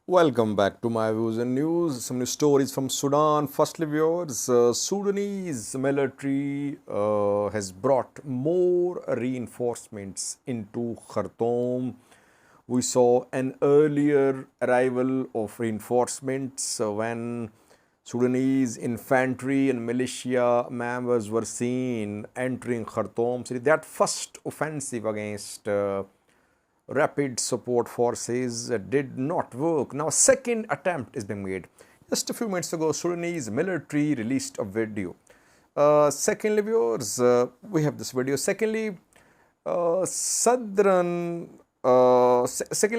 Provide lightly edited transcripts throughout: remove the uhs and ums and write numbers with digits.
Welcome back to my views and news. Some new stories from Sudan. Firstly, viewers, Sudanese military has brought more reinforcements into Khartoum. We saw an earlier arrival of reinforcements when Sudanese infantry and militia members were seen entering Khartoum city. That first offensive against rapid support forces did not work. Now, a second attempt is being made. Just a few minutes ago, Sudanese military released a video. Secondly, viewers, we have this video. Secondly,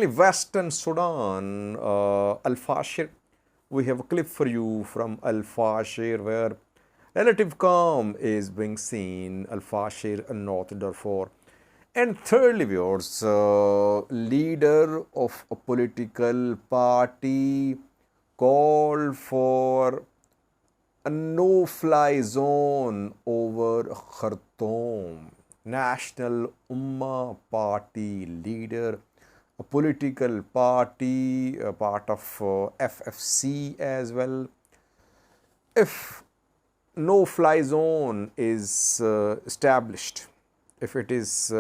Western Sudan, Al Fashir. We have a clip for you from Al Fashir where relative calm is being seen. Al Fashir and North Darfur. And thirdly, viewers, leader of a political party called for a no-fly zone over Khartoum. National Ummah Party leader, a political party, a part of FFC as well. If no-fly zone is established, if it is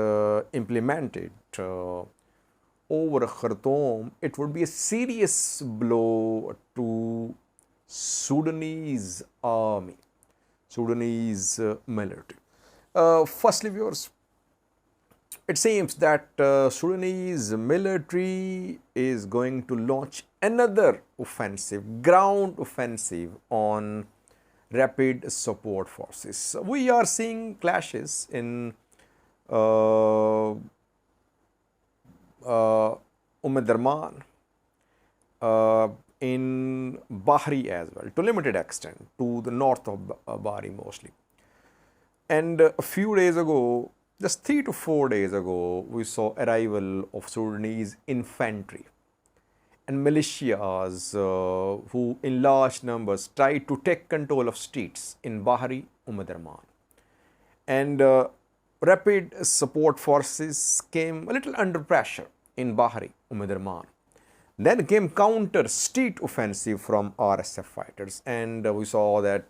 implemented over Khartoum, it would be a serious blow to Sudanese army, Sudanese military. Firstly, viewers, it seems that Sudanese military is going to launch another offensive, ground offensive on rapid support forces. We are seeing clashes in Darman, in Bahri as well, to limited extent, to the north of Bahri mostly. And a few days ago, just 3 to 4 days ago, we saw arrival of Sudanese infantry and militias who in large numbers tried to take control of streets in Bahri, Darman. And rapid support forces came a little under pressure in Bahri, Darman. Then came counter street offensive from RSF fighters, and we saw that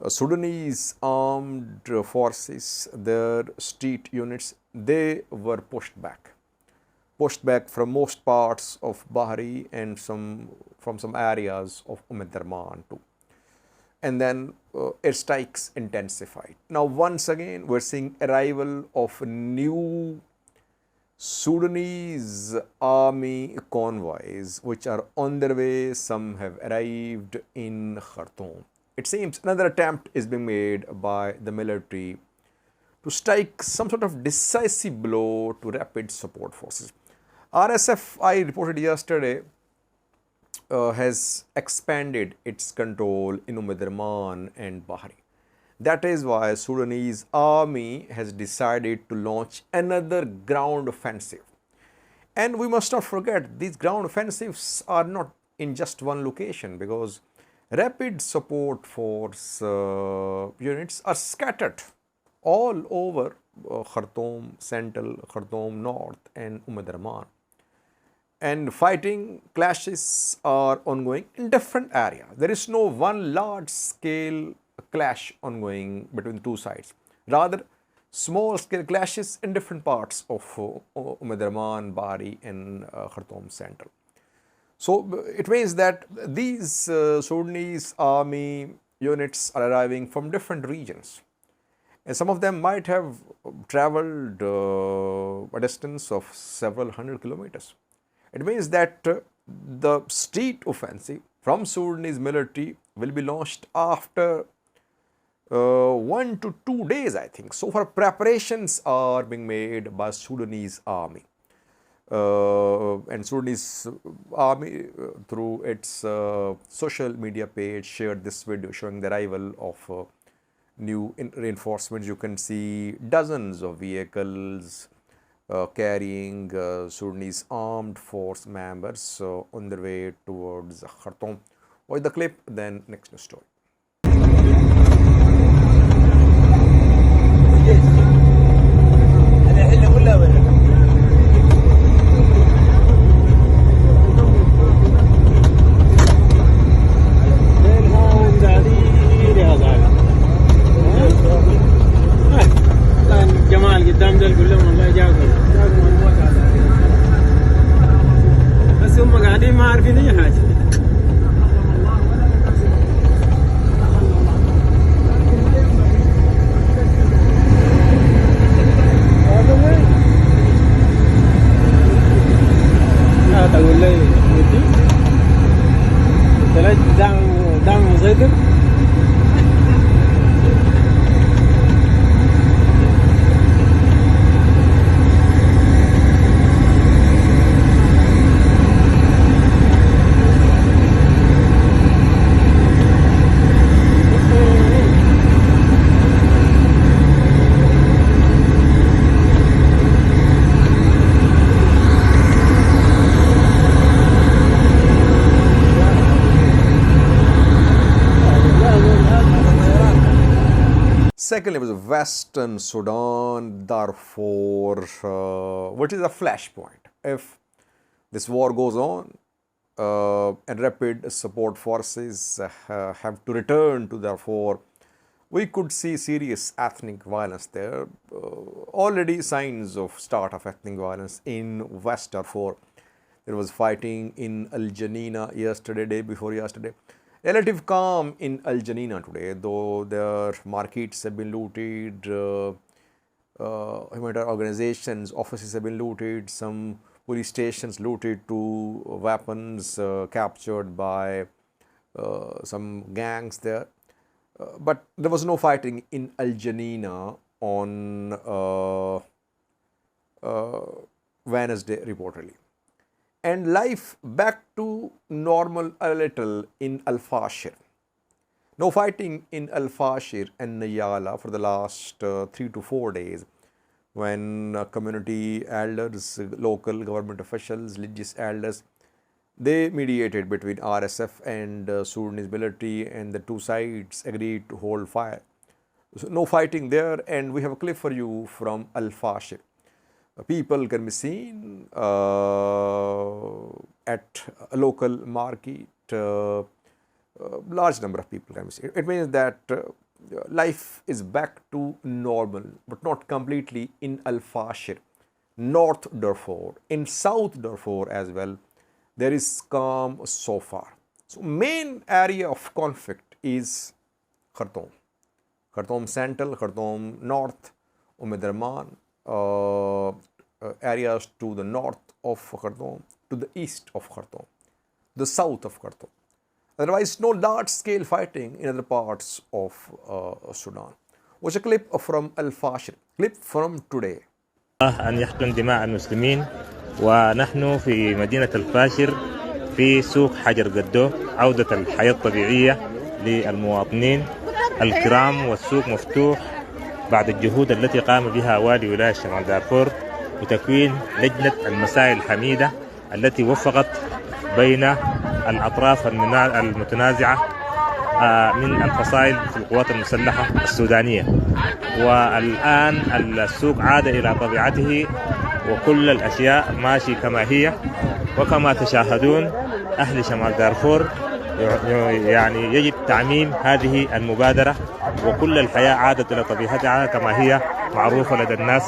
Sudanese armed forces, their street units, they were pushed back from most parts of Bahri and from some areas of Darman too. And then airstrikes intensified. Now, once again, we're seeing arrival of new Sudanese army convoys, which are on their way. Some have arrived in Khartoum. It seems another attempt is being made by the military to strike some sort of decisive blow to rapid support forces. RSF, I reported yesterday, has expanded its control in Darman and Bahri. That is why Sudanese army has decided to launch another ground offensive. And we must not forget, these ground offensives are not in just one location, because rapid support force units are scattered all over Khartoum Central, Khartoum North and Darman. And fighting clashes are ongoing in different areas. There is no one large-scale clash ongoing between the two sides. Rather, small-scale clashes in different parts of Darman, Bahri and Khartoum Central. So, it means that these Sudanese army units are arriving from different regions. And some of them might have traveled a distance of several hundred kilometers. It means that the street offensive from Sudanese military will be launched after 1 to 2 days, I think. So far, preparations are being made by Sudanese army. And Sudanese army, through its social media page, shared this video showing the arrival of new reinforcements. You can see dozens of vehicles carrying Sudanese armed force members on their way towards Khartoum. Watch the clip, then next news story. Secondly, was Western Sudan, Darfur, which is a flashpoint. If this war goes on and rapid support forces have to return to Darfur, we could see serious ethnic violence there. Already signs of start of ethnic violence in West Darfur. There was fighting in Al Janina yesterday, day before yesterday. Relative calm in Al Janina today, though their markets have been looted, humanitarian organizations, offices have been looted, some police stations looted, two weapons captured by some gangs there. But there was no fighting in Al Janina on Wednesday, reportedly. And life back to normal a little in Al Fashir. No fighting in Al Fashir and Nayala for the last 3 to 4 days, when community elders, local government officials, religious elders, they mediated between RSF and Sudanese military, and the two sides agreed to hold fire. So no fighting there, and we have a clip for you from Al Fashir. People can be seen at a local market. Large number of people can be seen. It means that life is back to normal, but not completely in Al Fashir, North Darfur, in South Darfur as well. There is calm so far. So main area of conflict is Khartoum. Khartoum Central, Khartoum North, Darman, areas to the north of Khartoum, to the east of Khartoum, the south of Khartoum. Otherwise, no large-scale fighting in other parts of Sudan. Watch a clip from Al Fashir, clip from today. أن يحقن دماء المسلمين، ونحن في مدينة الفاشر في سوق حجر قدو، عودة الحياة الطبيعية للمواطنين الكرام، والسوق مفتوح بعد الجهود التي قام بها والي ولاية شمال دارفور بتكوين لجنة المسائل الحميدة التي وفقت بين الأطراف المتنازعة من الفصائل في القوات المسلحة السودانية. والآن السوق عاد إلى طبيعته وكل الأشياء ماشي كما هي، وكما تشاهدون أهل شمال دارفور يعني يجب تعميم هذه المبادرة، وكل الحياة عادت إلى طبيعتها كما هي معروفة لدى الناس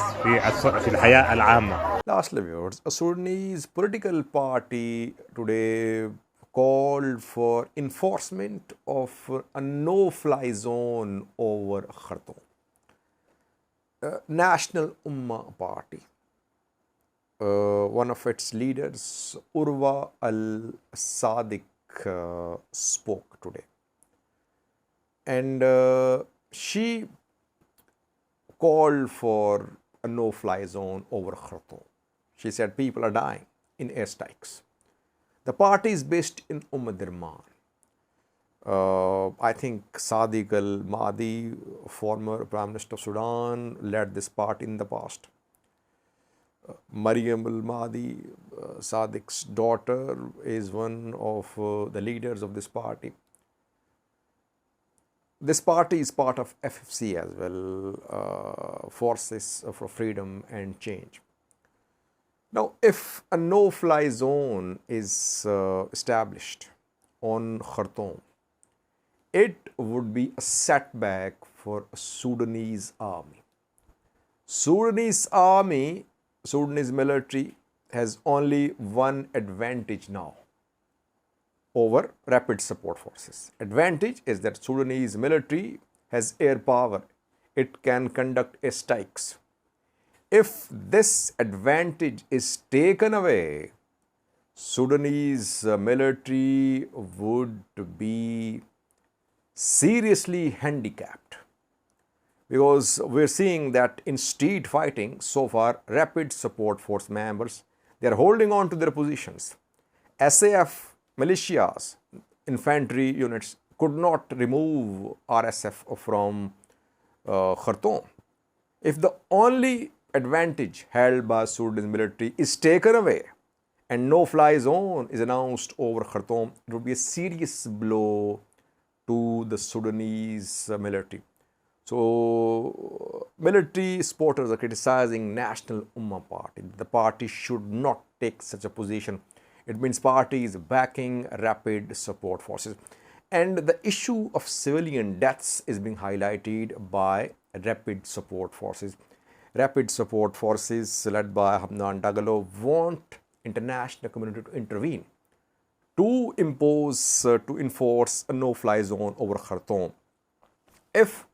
في الحياة العامة. Lastly, viewers, a Sudanese political party today called for enforcement of a no-fly zone over Khartoum. National Ummah Party, one of its leaders, Urwa al-Sadiq, spoke today, and she called for a no-fly zone over Khartoum. She said people are dying in airstrikes. The party is based in Darman. I think Sadiq al-Mahdi, former Prime Minister of Sudan, led this party in the past. Mariam al-Mahdi, Sadiq's daughter, is one of the leaders of this party. This party is part of FFC as well, Forces for Freedom and Change. Now, if a no-fly zone is established on Khartoum, it would be a setback for a Sudanese army. Sudanese military has only one advantage now over rapid support forces. Advantage is that Sudanese military has air power. It can conduct airstrikes. If this advantage is taken away, Sudanese military would be seriously handicapped, because we're seeing that in street fighting so far, rapid support force members, they're holding on to their positions. SAF militias, infantry units, could not remove RSF from Khartoum. If the only advantage held by Sudanese military is taken away and no-fly zone is announced over Khartoum, it would be a serious blow to the Sudanese military. So, military supporters are criticizing National Ummah Party. The party should not take such a position. It means party is backing rapid support forces. And the issue of civilian deaths is being highlighted by rapid support forces. Rapid support forces led by Hamdan Dagalo want international community to intervene to enforce a no-fly zone over Khartoum. If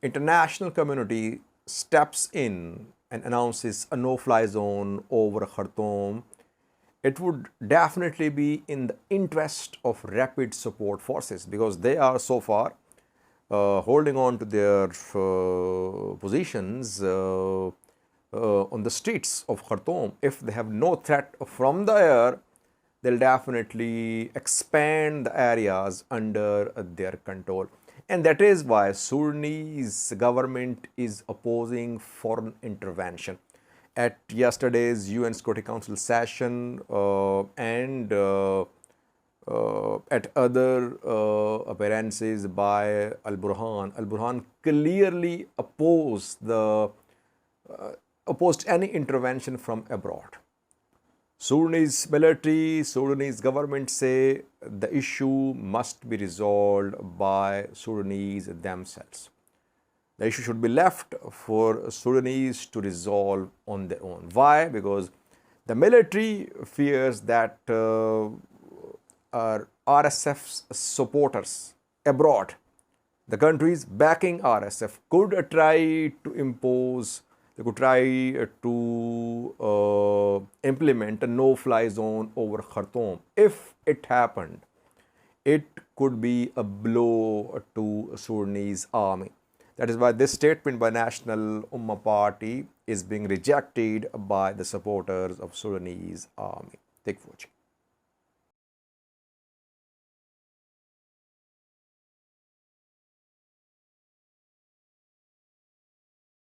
international community steps in and announces a no-fly zone over Khartoum, it would definitely be in the interest of rapid support forces because they are so far holding on to their positions on the streets of Khartoum. If they have no threat from the air, they'll definitely expand the areas under their control. And that is why Sudanese government is opposing foreign intervention. At yesterday's UN Security Council session and at other appearances by Al-Burhan clearly opposed any intervention from abroad. Sudanese military, Sudanese government say the issue must be resolved by Sudanese themselves. The issue should be left for Sudanese to resolve on their own. Why? Because the military fears that RSF's supporters abroad, the countries backing RSF, could try to impose, they could try to implement a no-fly zone over Khartoum. If it happened, it could be a blow to Sudanese army. That is why this statement by National Ummah Party is being rejected by the supporters of Sudanese army. Thank you for watching.